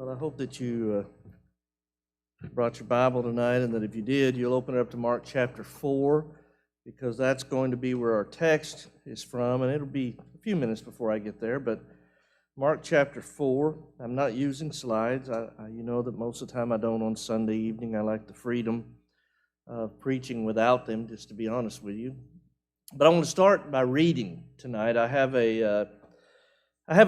Well, I hope that you brought your Bible tonight, and that if you did, you'll open it up to Mark chapter 4, because that's going to be where our text is from, and it'll be a few minutes before I get there, but Mark chapter 4, I'm not using slides. You know that most of the time I don't on Sunday evening. I like the freedom of preaching without them, just to be honest with you. But I want to start by reading tonight. I have a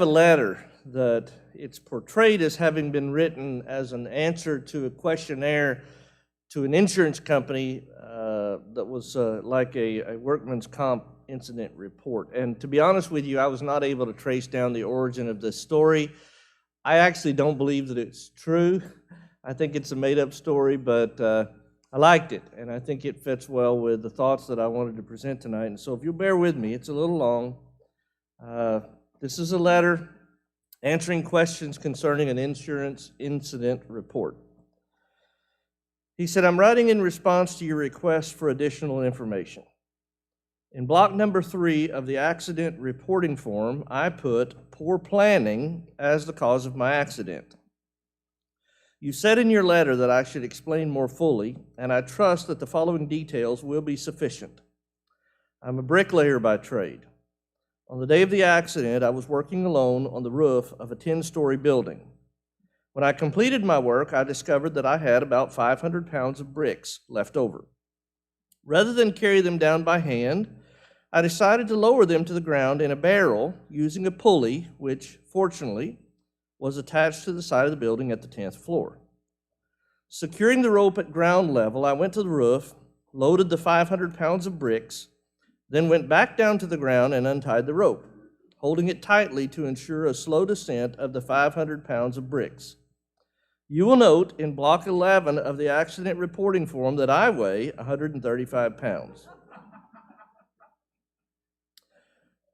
letter that it's portrayed as having been written as an answer to a questionnaire to an insurance company that was like a workman's comp incident report. And to be honest with you, I was not able to trace down the origin of this story. I actually don't believe that it's true. I think it's a made-up story, but I liked it, and I think it fits well with the thoughts that I wanted to present tonight. And so if you'll bear with me, it's a little long. This is a letter answering questions concerning an insurance incident report. He said, I'm writing in response to your request for additional information. In block number 3 of the accident reporting form, I put poor planning as the cause of my accident. You said in your letter that I should explain more fully, and I trust that the following details will be sufficient. I'm a bricklayer by trade. On the day of the accident, I was working alone on the roof of a 10-story building. When I completed my work, I discovered that I had about 500 pounds of bricks left over. Rather than carry them down by hand, I decided to lower them to the ground in a barrel using a pulley, which, fortunately, was attached to the side of the building at the 10th floor. Securing the rope at ground level, I went to the roof, loaded the 500 pounds of bricks, then went back down to the ground and untied the rope, holding it tightly to ensure a slow descent of the 500 pounds of bricks. You will note in block 11 of the accident reporting form that I weigh 135 pounds.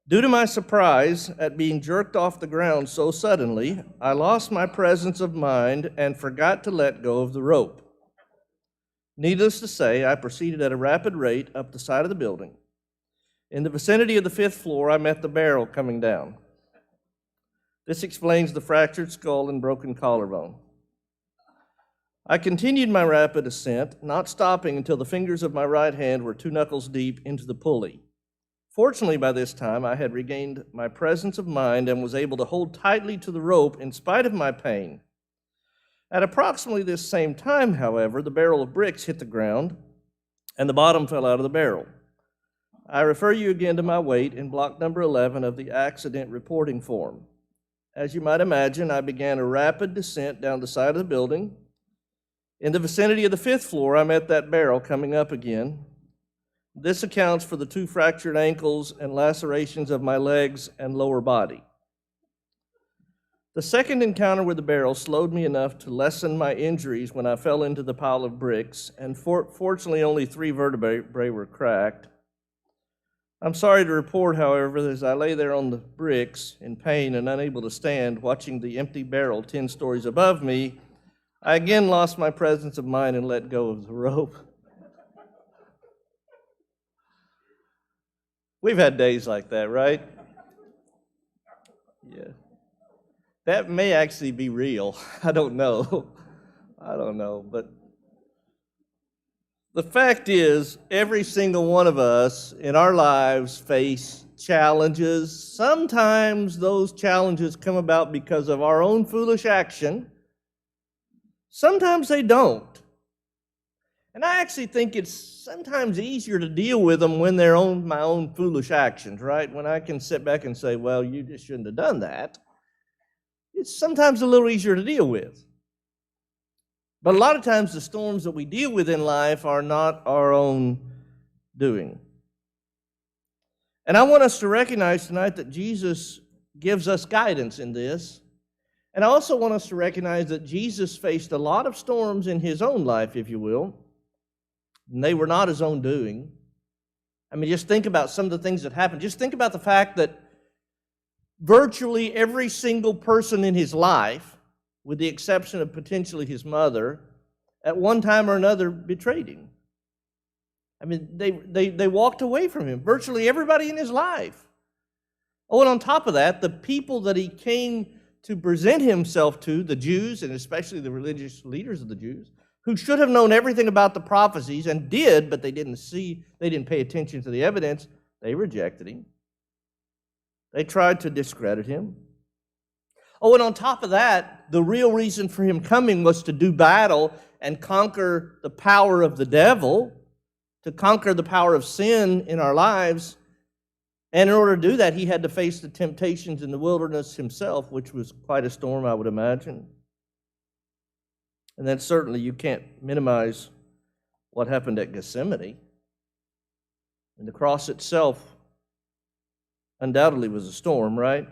Due to my surprise at being jerked off the ground so suddenly, I lost my presence of mind and forgot to let go of the rope. Needless to say, I proceeded at a rapid rate up the side of the building. In the vicinity of the 5th floor, I met the barrel coming down. This explains the fractured skull and broken collarbone. I continued my rapid ascent, not stopping until the fingers of my right hand were 2 knuckles deep into the pulley. Fortunately, by this time, I had regained my presence of mind and was able to hold tightly to the rope in spite of my pain. At approximately this same time, however, the barrel of bricks hit the ground and the bottom fell out of the barrel. I refer you again to my weight in block number 11 of the accident reporting form. As you might imagine, I began a rapid descent down the side of the building. In the vicinity of the 5th floor, I met that barrel coming up again. This accounts for the 2 fractured ankles and lacerations of my legs and lower body. The second encounter with the barrel slowed me enough to lessen my injuries when I fell into the pile of bricks, and fortunately only 3 vertebrae were cracked. I'm sorry to report, however, that as I lay there on the bricks in pain and unable to stand, watching the empty barrel 10 stories above me, I again lost my presence of mind and let go of the rope. We've had days like that, right? Yeah. That may actually be real. I don't know. But the fact is, every single one of us in our lives face challenges. Sometimes those challenges come about because of our own foolish action. Sometimes they don't. And I actually think it's sometimes easier to deal with them when they're my own foolish actions, right? When I can sit back and say, well, you just shouldn't have done that. It's sometimes a little easier to deal with. But a lot of times the storms that we deal with in life are not our own doing. And I want us to recognize tonight that Jesus gives us guidance in this. And I also want us to recognize that Jesus faced a lot of storms in his own life, if you will, and they were not his own doing. I mean, just think about some of the things that happened. Just think about the fact that virtually every single person in his life, with the exception of potentially his mother, at one time or another betrayed him. I mean, they walked away from him, virtually everybody in his life. Oh, and on top of that, the people that he came to present himself to the Jews, and especially the religious leaders of the Jews, who should have known everything about the prophecies and did, but they didn't pay attention to the evidence. They rejected him. They tried to discredit him. Oh, and on top of that, the real reason for him coming was to do battle and conquer the power of the devil, to conquer the power of sin in our lives. And in order to do that, he had to face the temptations in the wilderness himself, which was quite a storm, I would imagine. And then certainly you can't minimize what happened at Gethsemane. And the cross itself undoubtedly was a storm, right?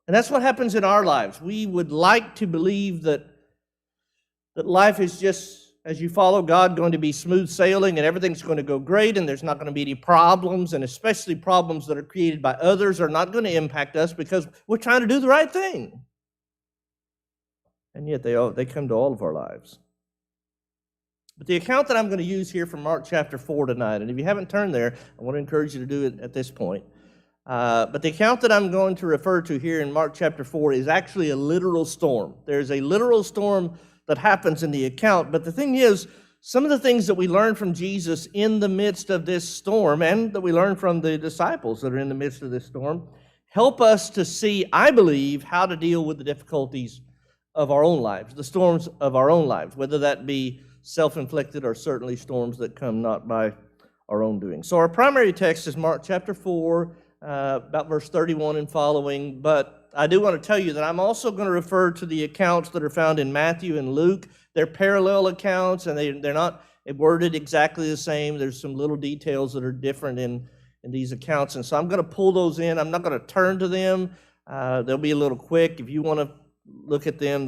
And that's what happens in our lives. We would like to believe that life is just, as you follow God, going to be smooth sailing and everything's going to go great and there's not going to be any problems, and especially problems that are created by others are not going to impact us because we're trying to do the right thing. And yet they come to all of our lives. But the account that I'm going to use here from Mark chapter 4 tonight, and if you haven't turned there, I want to encourage you to do it at this point. But the account that I'm going to refer to here in Mark chapter 4 is actually a literal storm. There's a literal storm that happens in the account, but the thing is, some of the things that we learn from Jesus in the midst of this storm, and that we learn from the disciples that are in the midst of this storm, help us to see, I believe, how to deal with the difficulties of our own lives, the storms of our own lives, whether that be self-inflicted or certainly storms that come not by our own doing. So our primary text is Mark chapter 4, about verse 31 and following, but I do want to tell you that I'm also going to refer to the accounts that are found in Matthew and Luke. They're parallel accounts, and they're not worded exactly the same. There's some little details that are different in these accounts, and so I'm going to pull those in. I'm not going to turn to them. They'll be a little quick. If you want to look at them,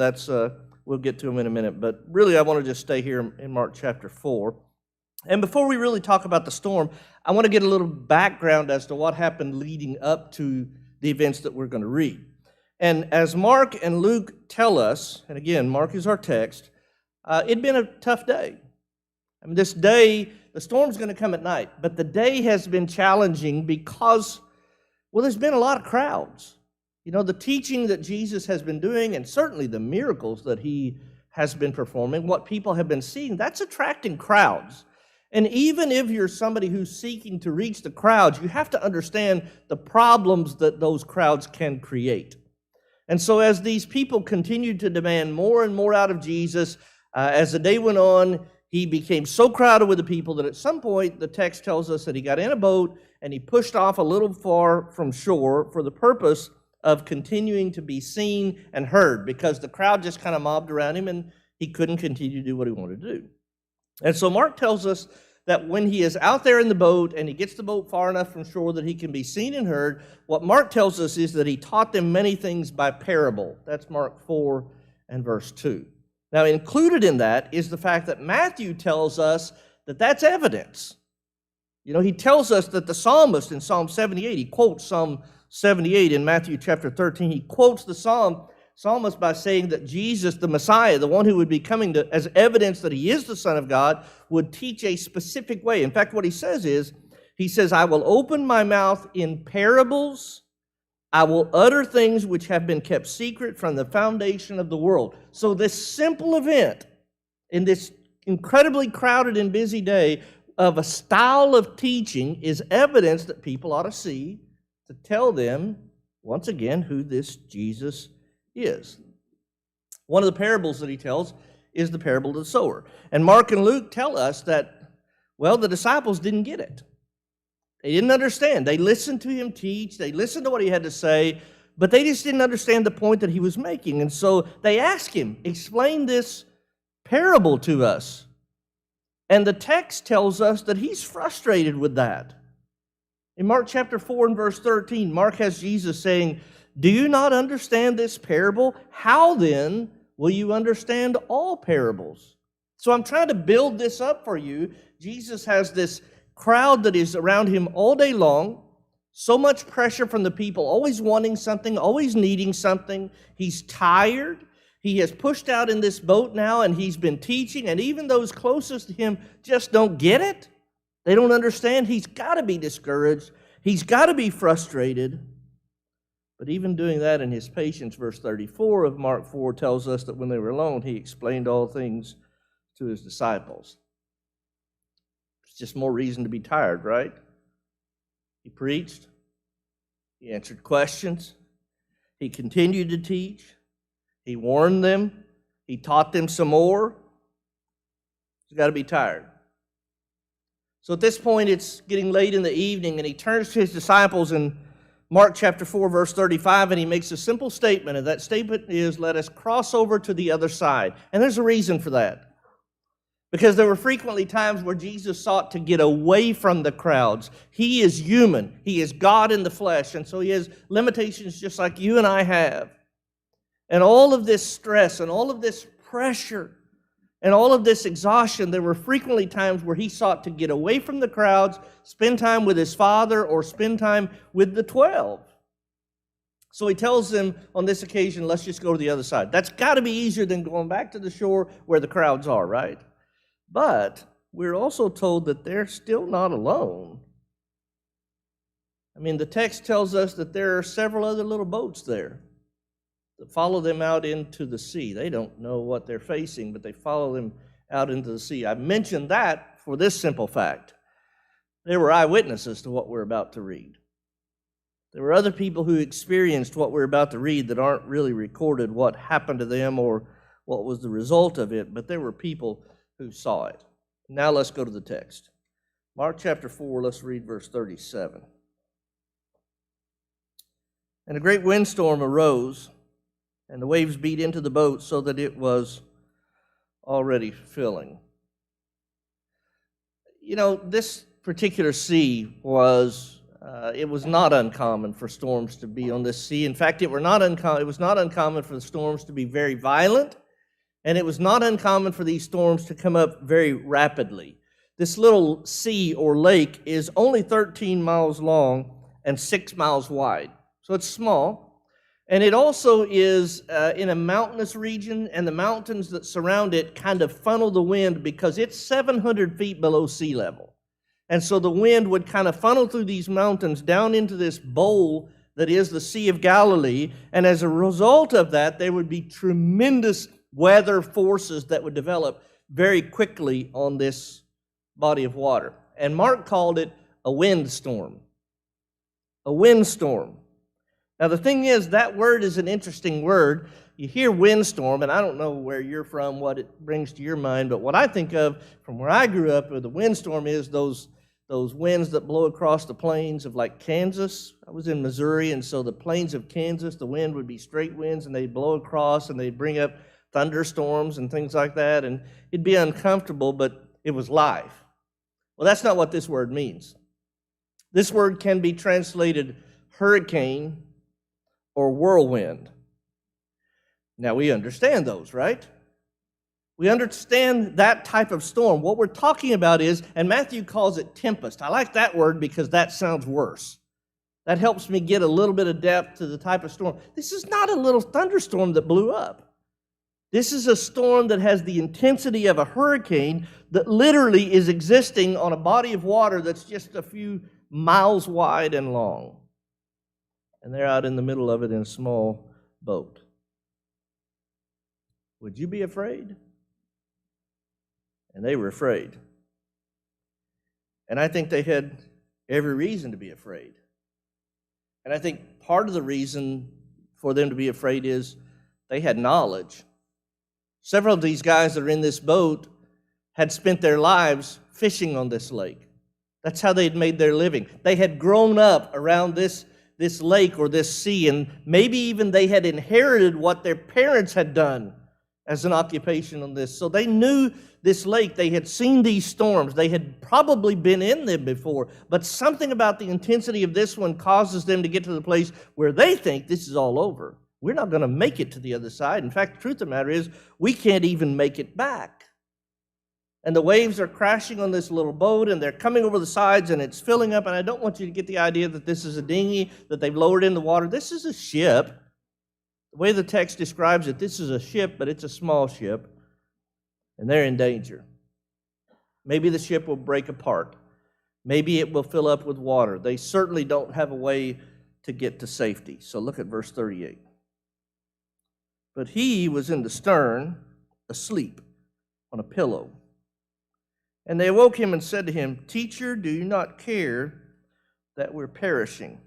we'll get to them in a minute, but really I want to just stay here in Mark chapter 4. And before we really talk about the storm, I want to get a little background as to what happened leading up to the events that we're going to read. And as Mark and Luke tell us, and again, Mark is our text, it'd been a tough day. I mean, this day, the storm's going to come at night, but the day has been challenging because, well, there's been a lot of crowds. You know, the teaching that Jesus has been doing, and certainly the miracles that he has been performing, what people have been seeing, that's attracting crowds. And even if you're somebody who's seeking to reach the crowds, you have to understand the problems that those crowds can create. And so as these people continued to demand more and more out of Jesus, as the day went on, he became so crowded with the people that at some point, the text tells us that he got in a boat and he pushed off a little far from shore for the purpose of continuing to be seen and heard, because the crowd just kind of mobbed around him and he couldn't continue to do what he wanted to do. And so Mark tells us that when he is out there in the boat and he gets the boat far enough from shore that he can be seen and heard, what Mark tells us is that he taught them many things by parable. That's Mark 4 and verse 2. Now, included in that is the fact that Matthew tells us that that's evidence. You know, he tells us that the psalmist in Psalm 78, he quotes Psalm 78 in Matthew chapter 13, he quotes the psalmist by saying that Jesus, the Messiah, the one who would be coming as evidence that he is the Son of God, would teach a specific way. In fact, what he says is, he says, I will open my mouth in parables, I will utter things which have been kept secret from the foundation of the world. So this simple event, in this incredibly crowded and busy day, of a style of teaching is evidence that people ought to see to tell them, once again, who this Jesus is. One of the parables that he tells is the parable of the sower. And Mark and Luke tell us that, well, the disciples didn't get it. They didn't understand. They listened to him teach. They listened to what he had to say, but they just didn't understand the point that he was making. And so they asked him, explain this parable to us. And the text tells us that he's frustrated with that. In Mark chapter 4 and verse 13, Mark has Jesus saying, do you not understand this parable? How then will you understand all parables? So I'm trying to build this up for you. Jesus has this crowd that is around him all day long, so much pressure from the people, always wanting something, always needing something. He's tired. He has pushed out in this boat now, and he's been teaching, and even those closest to him just don't get it. They don't understand. He's got to be discouraged. He's got to be frustrated. But even doing that in his patience, verse 34 of Mark 4 tells us that when they were alone, he explained all things to his disciples. It's just more reason to be tired, right? He preached. He answered questions. He continued to teach. He warned them. He taught them some more. He's got to be tired. So at this point, it's getting late in the evening, and he turns to his disciples in Mark chapter 4, verse 35, and he makes a simple statement, and that statement is, let us cross over to the other side. And there's a reason for that. Because there were frequently times where Jesus sought to get away from the crowds. He is human. He is God in the flesh, and so he has limitations just like you and I have. And all of this stress and all of this pressure and all of this exhaustion, there were frequently times where he sought to get away from the crowds, spend time with his Father, or spend time with the 12. So he tells them on this occasion, let's just go to the other side. That's got to be easier than going back to the shore where the crowds are, right? But we're also told that they're still not alone. I mean, the text tells us that there are several other little boats there that follow them out into the sea. They don't know what they're facing, but they follow them out into the sea. I mentioned that for this simple fact. They were eyewitnesses to what we're about to read. There were other people who experienced what we're about to read that aren't really recorded what happened to them or what was the result of it, but there were people who saw it. Now let's go to the text. Mark chapter 4, let's read verse 37. And a great windstorm arose, and the waves beat into the boat so that it was already filling. You know, this particular sea was not uncommon for storms to be on this sea. In fact, it was not uncommon for the storms to be very violent, and it was not uncommon for these storms to come up very rapidly. This little sea or lake is only 13 miles long and 6 miles wide. So it's small. And it also is in a mountainous region, and the mountains that surround it kind of funnel the wind because it's 700 feet below sea level. And so the wind would kind of funnel through these mountains down into this bowl that is the Sea of Galilee. And as a result of that, there would be tremendous weather forces that would develop very quickly on this body of water. And Mark called it a windstorm. A windstorm. Now the thing is, that word is an interesting word. You hear windstorm, and I don't know where you're from, what it brings to your mind, but what I think of from where I grew up with the windstorm is those winds that blow across the plains of like Kansas. I was in Missouri, and so the plains of Kansas, the wind would be straight winds, and they'd blow across, and they'd bring up thunderstorms and things like that, and it'd be uncomfortable, but it was live. Well, that's not what this word means. This word can be translated hurricane or whirlwind. Now, we understand those, right? We understand that type of storm. What we're talking about is, and Matthew calls it tempest. I like that word because that sounds worse. That helps me get a little bit of depth to the type of storm. This is not a little thunderstorm that blew up. This is a storm that has the intensity of a hurricane that literally is existing on a body of water that's just a few miles wide and long. And they're out in the middle of it in a small boat. Would you be afraid? And they were afraid. And I think they had every reason to be afraid. And I think part of the reason for them to be afraid is they had knowledge. Several of these guys that are in this boat had spent their lives fishing on this lake. That's how they'd made their living. They had grown up around this lake or this sea, and maybe even they had inherited what their parents had done as an occupation on this. So they knew this lake. They had seen these storms. They had probably been in them before, but something about the intensity of this one causes them to get to the place where they think this is all over. We're not going to make it to the other side. In fact, the truth of the matter is, we can't even make it back. And the waves are crashing on this little boat, and they're coming over the sides, and it's filling up. And I don't want you to get the idea that this is a dinghy that they've lowered in the water. This is a ship. The way the text describes it, this is a ship, but it's a small ship, and they're in danger. Maybe the ship will break apart. Maybe it will fill up with water. They certainly don't have a way to get to safety. So look at verse 38. But he was in the stern, asleep on a pillow. And they awoke him and said to him, Teacher, do you not care that we're perishing?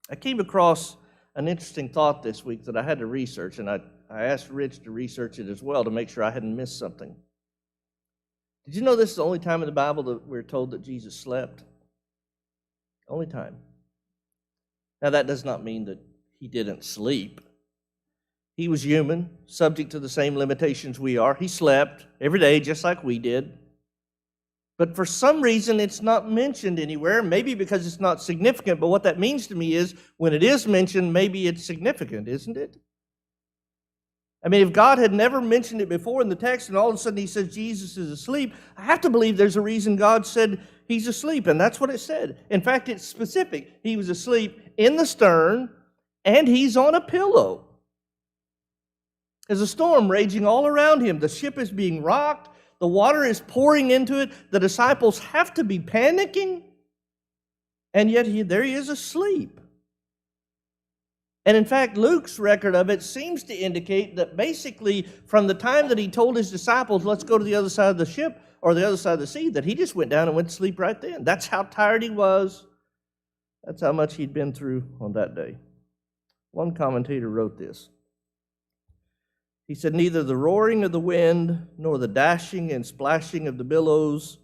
I came across an interesting thought this week that I had to research, and I asked Rich to research it as well to make sure I hadn't missed something. Did you know this is the only time in the Bible that we're told that Jesus slept? Only time. Now, that does not mean that he didn't sleep. He was human, subject to the same limitations we are. He slept every day just like we did. But for some reason, it's not mentioned anywhere, maybe because it's not significant. But what that means to me is when it is mentioned, maybe it's significant, isn't it? I mean, if God had never mentioned it before in the text and all of a sudden he says Jesus is asleep, I have to believe there's a reason God said he's asleep, and that's what it said. In fact, it's specific. He was asleep in the stern, and he's on a pillow. There's a storm raging all around him. The ship is being rocked. The water is pouring into it. The disciples have to be panicking, and yet there he is asleep. And in fact, Luke's record of it seems to indicate that basically from the time that he told his disciples, let's go to the other side of the ship or the other side of the sea, that he just went down and went to sleep right then. That's how tired he was. That's how much he'd been through on that day. One commentator wrote this. He said, neither the roaring of the wind, nor the dashing and splashing of the billows,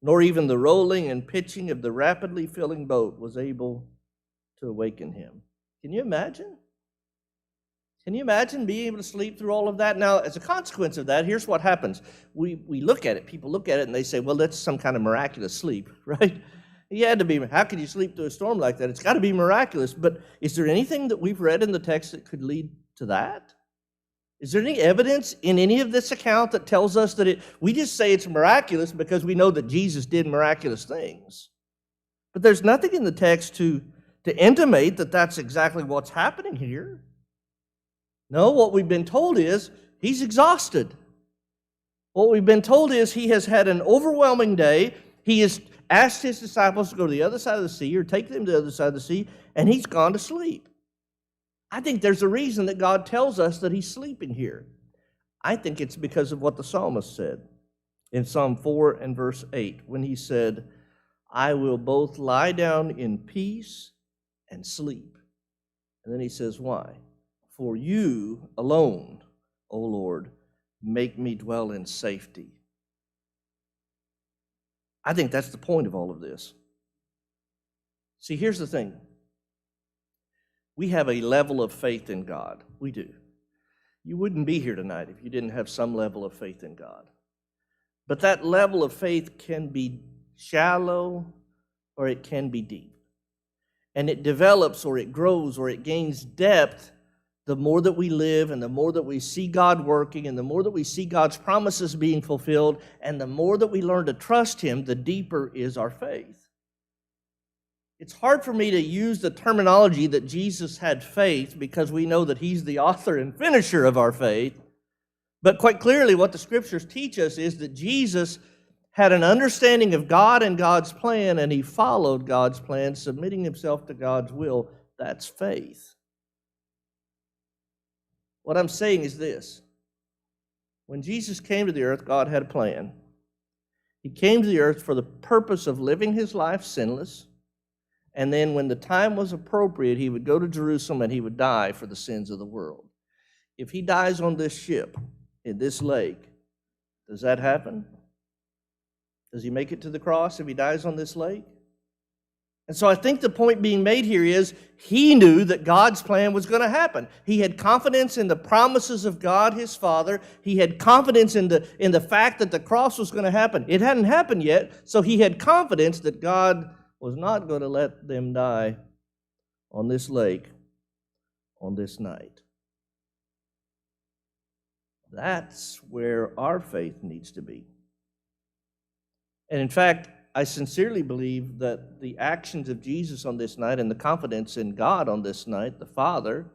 nor even the rolling and pitching of the rapidly filling boat was able to awaken him. Can you imagine? Can you imagine being able to sleep through all of that? Now, as a consequence of that, here's what happens. We look at it, people look at it, and they say, well, that's some kind of miraculous sleep, right? He had to be. How could you sleep through a storm like that? It's got to be miraculous. But is there anything that we've read in the text that could lead to that? Is there any evidence in any of this account that tells us that we just say it's miraculous because we know that Jesus did miraculous things? But there's nothing in the text to intimate that that's exactly what's happening here. No, what we've been told is he's exhausted. What we've been told is he has had an overwhelming day. He has asked his disciples to go to the other side of the sea or take them to the other side of the sea, and he's gone to sleep. I think there's a reason that God tells us that he's sleeping here. I think it's because of what the psalmist said in Psalm 4 and verse 8 when he said, I will both lie down in peace and sleep. And then he says, why? For you alone, O Lord, make me dwell in safety. I think that's the point of all of this. See, here's the thing. We have a level of faith in God. We do. You wouldn't be here tonight if you didn't have some level of faith in God. But that level of faith can be shallow or it can be deep. And it develops or it grows or it gains depth the more that we live and the more that we see God working and the more that we see God's promises being fulfilled and the more that we learn to trust him, the deeper is our faith. It's hard for me to use the terminology that Jesus had faith because we know that he's the author and finisher of our faith. But quite clearly what the scriptures teach us is that Jesus had an understanding of God and God's plan, and he followed God's plan, submitting himself to God's will. That's faith. What I'm saying is this. When Jesus came to the earth, God had a plan. He came to the earth for the purpose of living his life sinless, and then when the time was appropriate, he would go to Jerusalem and he would die for the sins of the world. If he dies on this ship, in this lake, does that happen? Does he make it to the cross if he dies on this lake? And so I think the point being made here is he knew that God's plan was going to happen. He had confidence in the promises of God, his Father. He had confidence in the fact that the cross was going to happen. It hadn't happened yet, so he had confidence that God was not going to let them die on this lake on this night. That's where our faith needs to be. And in fact, I sincerely believe that the actions of Jesus on this night and the confidence in God on this night, the Father,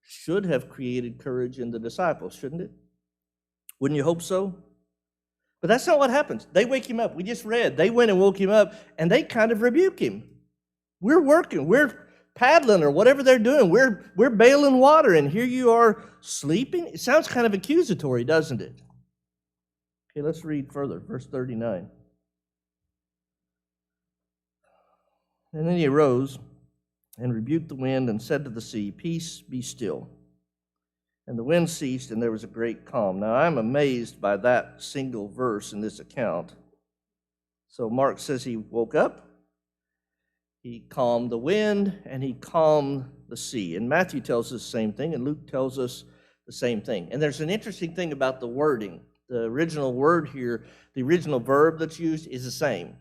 should have created courage in the disciples, shouldn't it? Wouldn't you hope so? But that's not what happens. They wake him up. We just read. They went and woke him up, and they kind of rebuke him. We're working. We're paddling or whatever they're doing. We're bailing water, and here you are sleeping. It sounds kind of accusatory, doesn't it? Okay, let's read further, verse 39. And then he arose and rebuked the wind and said to the sea, "Peace, be still." And the wind ceased, and there was a great calm. Now, I'm amazed by that single verse in this account. So Mark says he woke up, he calmed the wind, and he calmed the sea. And Matthew tells us the same thing, and Luke tells us the same thing. And there's an interesting thing about the wording. The original word here, the original verb that's used is the same.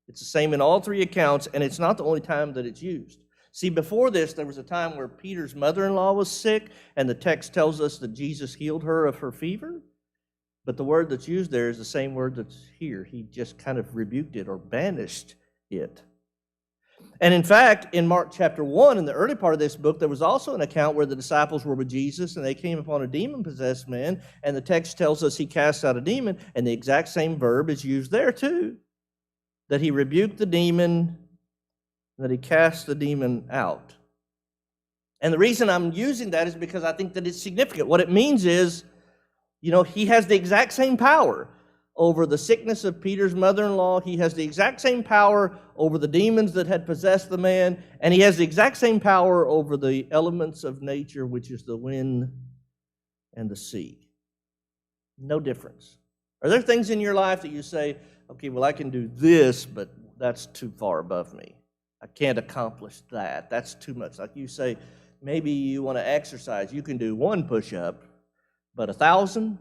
It's the same in all three accounts, and it's not the only time that it's used. See, before this, there was a time where Peter's mother-in-law was sick, and the text tells us that Jesus healed her of her fever. But the word that's used there is the same word that's here. He just kind of rebuked it or banished it. And in fact, in Mark chapter 1, in the early part of this book, there was also an account where the disciples were with Jesus, and they came upon a demon-possessed man, and the text tells us he cast out a demon, and the exact same verb is used there too. That he rebuked the demon, that he cast the demon out. And the reason I'm using that is because I think that it's significant. What it means is, he has the exact same power over the sickness of Peter's mother-in-law. He has the exact same power over the demons that had possessed the man, and he has the exact same power over the elements of nature, which is the wind and the sea. No difference. Are there things in your life that you say, okay, well, I can do this, but that's too far above me. I can't accomplish that. That's too much. Like you say, maybe you want to exercise. You can do 1 push-up, but 1,000,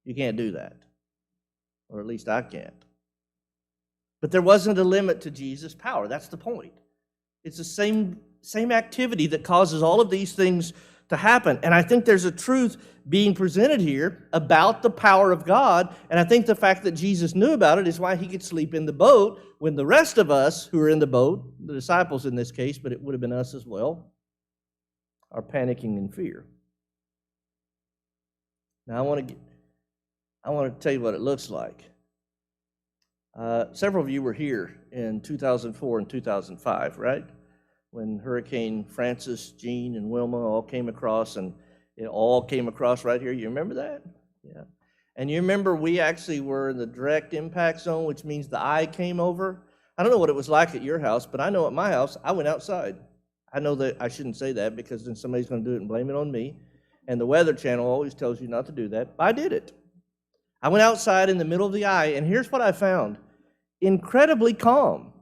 you can't do that. Or at least I can't. But there wasn't a limit to Jesus' power. That's the point. It's the same activity that causes all of these things to happen. And I think there's a truth being presented here about the power of God. And I think the fact that Jesus knew about it is why he could sleep in the boat when the rest of us who are in the boat, the disciples in this case, but it would have been us as well, are panicking in fear. Now I want to tell you what it looks like. Several of you were here in 2004 and 2005, right? When Hurricane Francis, Jean, and Wilma all came across, and it all came across right here. You remember that? Yeah. And you remember we actually were in the direct impact zone, which means the eye came over. I don't know what it was like at your house, but I know at my house, I went outside. I know that I shouldn't say that because then somebody's going to do it and blame it on me. And the Weather Channel always tells you not to do that. I did it. I went outside in the middle of the eye, and here's what I found. Incredibly calm.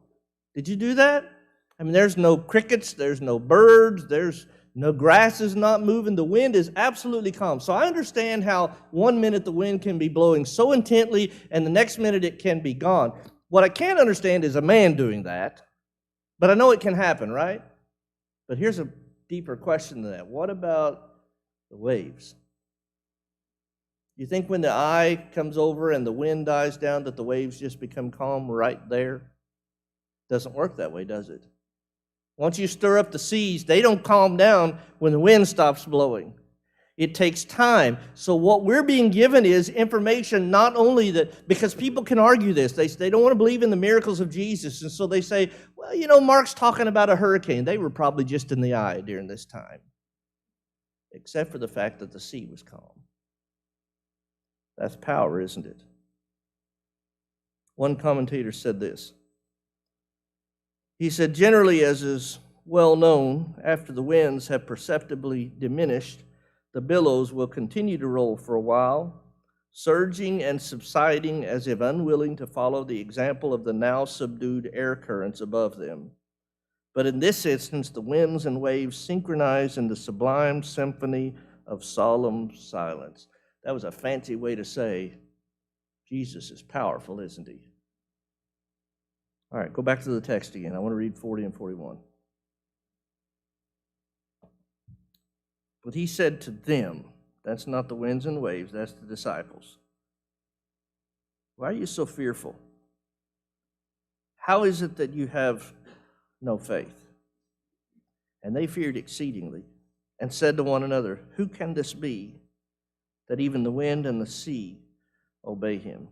Did you do that? I mean, there's no crickets, there's no birds, there's no grass is not moving. The wind is absolutely calm. So I understand how 1 minute the wind can be blowing so intently, and the next minute it can be gone. What I can't understand is a man doing that, but I know it can happen, right? But here's a deeper question than that. What about the waves? You think when the eye comes over and the wind dies down that the waves just become calm right there? Doesn't work that way, does it? Once you stir up the seas, they don't calm down when the wind stops blowing. It takes time. So what we're being given is information not only that, because people can argue this, they don't want to believe in the miracles of Jesus, and so they say, well, Mark's talking about a hurricane. They were probably just in the eye during this time, except for the fact that the sea was calm. That's power, isn't it? One commentator said this. He said, generally, as is well known, after the winds have perceptibly diminished, the billows will continue to roll for a while, surging and subsiding as if unwilling to follow the example of the now subdued air currents above them. But in this instance, the winds and waves synchronize in the sublime symphony of solemn silence. That was a fancy way to say Jesus is powerful, isn't he? All right, go back to the text again. I want to read 40 and 41. But he said to them, that's not the winds and waves, that's the disciples. Why are you so fearful? How is it that you have no faith? And they feared exceedingly and said to one another, who can this be that even the wind and the sea obey him?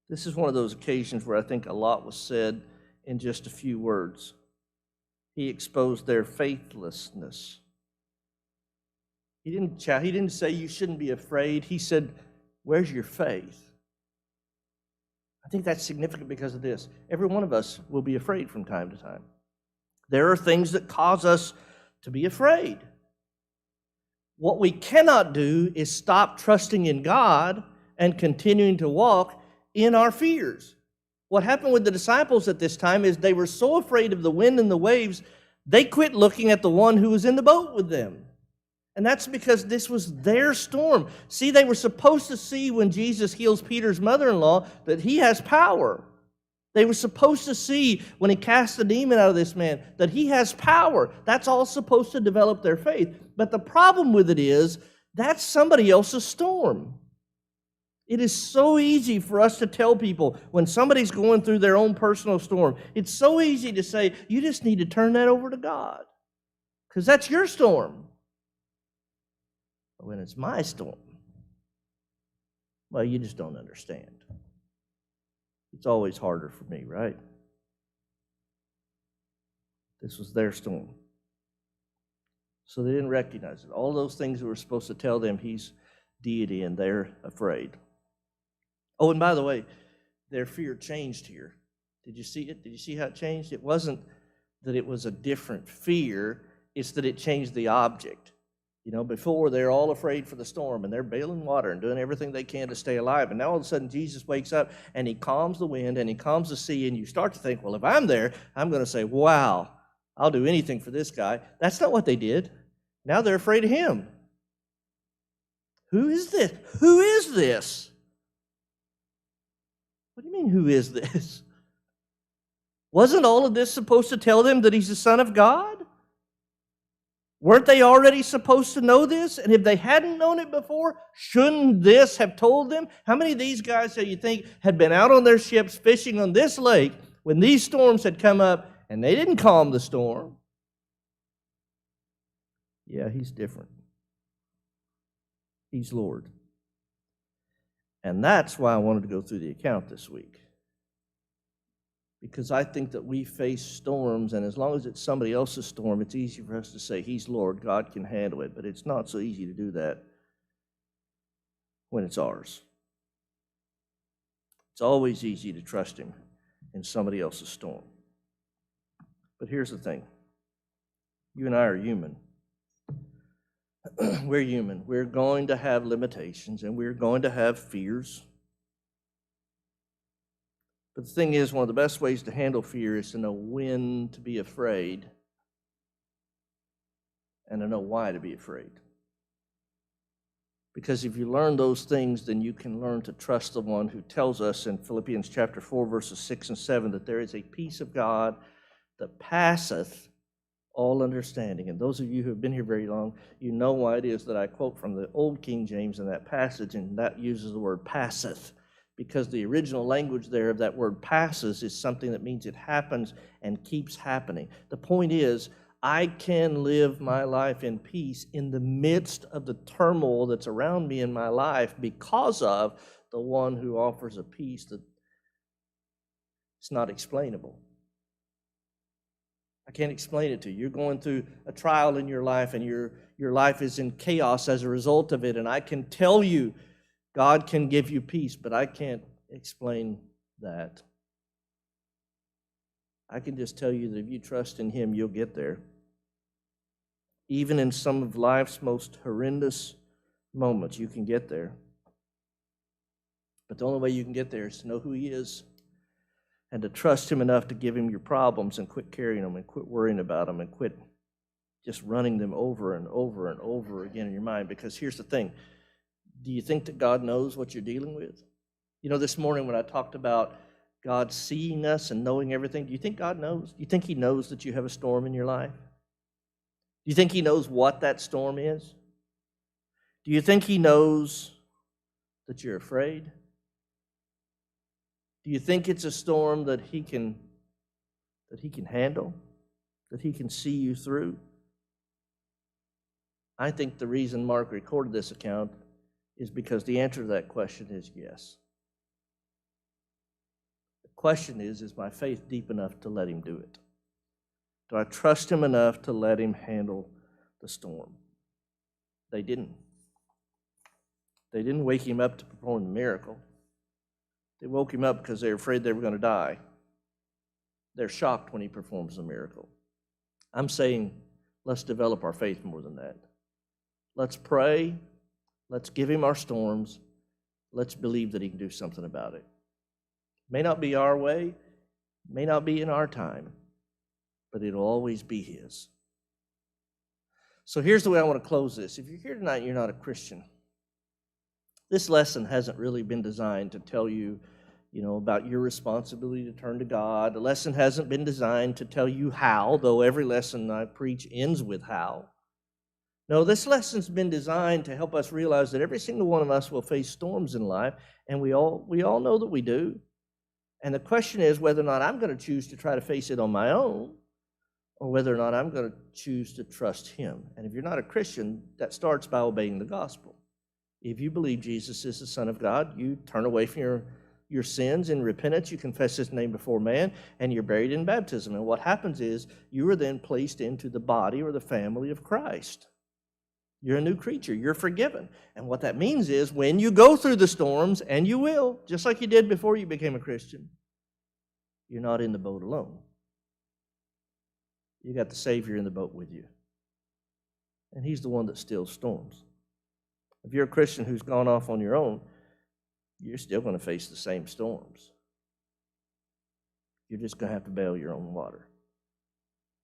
This is one of those occasions where I think a lot was said in just a few words. He exposed their faithlessness. He didn't say you shouldn't be afraid. He said, where's your faith? I think that's significant because of this. Every one of us will be afraid from time to time. There are things that cause us to be afraid. What we cannot do is stop trusting in God and continuing to walk in our fears. What happened with the disciples at this time is they were so afraid of the wind and the waves, they quit looking at the one who was in the boat with them. And that's because this was their storm. See, they were supposed to see when Jesus heals Peter's mother-in-law that he has power. They were supposed to see when he cast the demon out of this man that he has power. That's all supposed to develop their faith. But the problem with it is that's somebody else's storm. It is so easy for us to tell people when somebody's going through their own personal storm, it's so easy to say, you just need to turn that over to God because that's your storm. But when it's my storm, well, you just don't understand. It's always harder for me, right? This was their storm. So they didn't recognize it. All those things that were supposed to tell them he's deity, and they're afraid. Oh, and by the way, their fear changed here. Did you see it? Did you see how it changed? It wasn't that it was a different fear. It's that it changed the object. You know, before they're all afraid for the storm, and they're bailing water and doing everything they can to stay alive. And now all of a sudden Jesus wakes up, and he calms the wind, and he calms the sea, and you start to think, well, if I'm there, I'm going to say, wow, I'll do anything for this guy. That's not what they did. Now they're afraid of him. Who is this? Who is this? What do you mean, who is this? Wasn't all of this supposed to tell them that he's the Son of God? Weren't they already supposed to know this? And if they hadn't known it before, shouldn't this have told them? How many of these guys do you think had been out on their ships fishing on this lake when these storms had come up and they didn't calm the storm? Yeah, he's different. He's Lord. And that's why I wanted to go through the account this week. Because I think that we face storms, and as long as it's somebody else's storm, it's easy for us to say, he's Lord, God can handle it. But it's not so easy to do that when it's ours. It's always easy to trust him in somebody else's storm. But here's the thing. You and I are human. We're human. We're going to have limitations, and we're going to have fears. But the thing is, one of the best ways to handle fear is to know when to be afraid and to know why to be afraid. Because if you learn those things, then you can learn to trust the one who tells us in Philippians chapter 4, verses 6 and 7, that there is a peace of God that passeth all understanding. And those of you who have been here very long, you know why it is that I quote from the old King James in that passage, and that uses the word passeth. Because the original language there of that word passes is something that means it happens and keeps happening. The point is, I can live my life in peace in the midst of the turmoil that's around me in my life because of the one who offers a peace that it's not explainable. I can't explain it to you. You're going through a trial in your life, and your life is in chaos as a result of it, and I can tell you God can give you peace, but I can't explain that. I can just tell you that if you trust in him, you'll get there. Even in some of life's most horrendous moments, you can get there. But the only way you can get there is to know who he is and to trust him enough to give him your problems and quit carrying them and quit worrying about them and quit just running them over and over and over again in your mind. Because here's the thing. Do you think that God knows what you're dealing with? You know, this morning when I talked about God seeing us and knowing everything, do you think God knows? Do you think he knows that you have a storm in your life? Do you think he knows what that storm is? Do you think he knows that you're afraid? Do you think it's a storm that he can handle? That he can see you through? I think the reason Mark recorded this account is because the answer to that question is yes. The question is my faith deep enough to let him do it? Do I trust him enough to let him handle the storm? They didn't. They didn't wake him up to perform the miracle. They woke him up because they were afraid they were going to die. They're shocked when he performs the miracle. I'm saying, let's develop our faith more than that. Let's pray. Let's give him our storms. Let's believe that he can do something about it. May not be our way, may not be in our time, but it'll always be his. So here's the way I want to close this. If you're here tonight and you're not a Christian, this lesson hasn't really been designed to tell you, about your responsibility to turn to God. The lesson hasn't been designed to tell you how, though every lesson I preach ends with how. No, this lesson's been designed to help us realize that every single one of us will face storms in life, and we all know that we do. And the question is whether or not I'm going to choose to try to face it on my own, or whether or not I'm going to choose to trust him. And if you're not a Christian, that starts by obeying the gospel. If you believe Jesus is the Son of God, you turn away from your sins in repentance, you confess his name before man, and you're buried in baptism. And what happens is you are then placed into the body or the family of Christ. You're a new creature. You're forgiven. And what that means is when you go through the storms, and you will, just like you did before you became a Christian, you're not in the boat alone. You got the Savior in the boat with you. And he's the one that stills storms. If you're a Christian who's gone off on your own, you're still going to face the same storms. You're just going to have to bail your own water.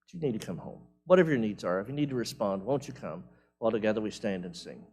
But you need to come home. Whatever your needs are, if you need to respond, won't you come? While together we stand and sing.